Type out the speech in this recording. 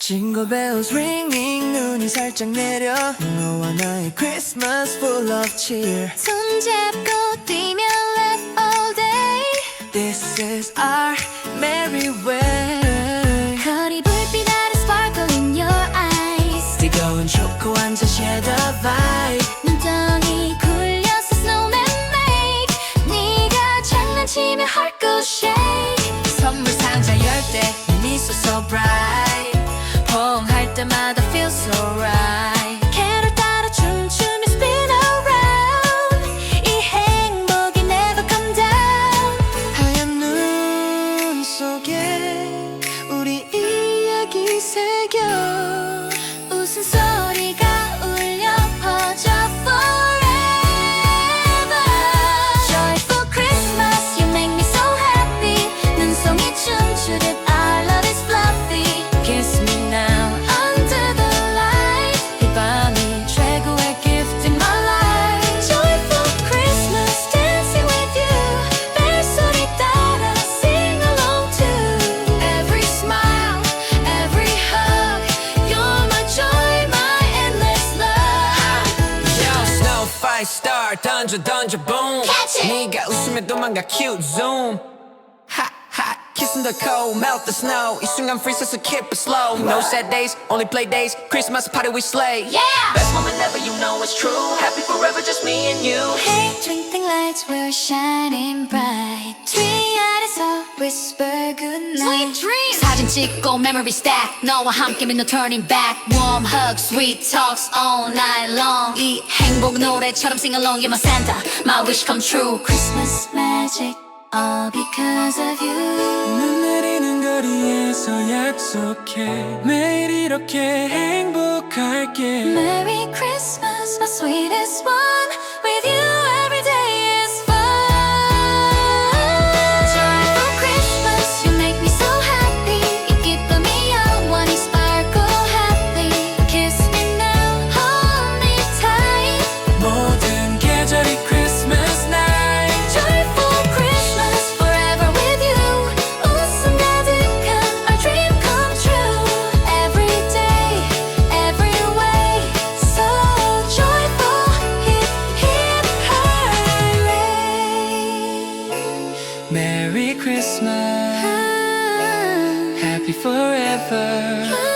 Jingle bells ringing 눈이 살짝 내려 너와 나의 Christmas full of cheer 손잡고 뛰면 let all day This is our merry way 거리 불빛 아래 sparkle in your eyes 뜨거운 초코 앉아 share the vibe 눈덩이 굴려서 snowman make 네가 장난치며 heart go shake 선물 상자 열 때 미소 so bright 포옹할 때마다 feel so right 캐롤 따라 춤추며 spin around 이 행복이 never come down 하얀 눈 속에 우리 이야기 새겨 웃음소리가 울려 퍼져 forever Joyful Christmas you make me so happy 눈송이 춤추듯 our love is fluffy Kiss me now under the light 이 밤이 최고의 gift in my life Joyful Christmas dancing with you 벨소리 따라 sing along too Every smile, every hug You're my joy, my endless love Yo, snow, fight, star, 던져, 던져, boom Catch it! 네가 웃으면 도망가, cute, zoom Hot, hot, kissing the cold, melt the snow 이 순간 freeze, so keep it slow No sad days, only play days Christmas party we slay Yeah! Best moment ever, you know it's true Happy forever, just me and you Hey, twinkling lights were shining bright 트리 아래서 whisper goodnight Sweet dreams 사진 찍고 memory stack 너와 함께면 no turning back Warm hugs, sweet talks all night long 이 행복 노래처럼 sing along You're my Santa, my wish come true Christmas magic, all because of you 눈 내리는 거리에서 약속해 매일 이렇게 행복할게 Merry Christmas, my sweetest one With you every day is fun Joyful Christmas, you make me so happy 이 기쁨이 영원히 sparkle happy Kiss me now, hold me tight 모든 계절이 Christmas night Joyful Christmas, forever with you 웃음 가득한 our dream come true Every day, every way So joyful, hip hip hooray Merry Christmas Happy forever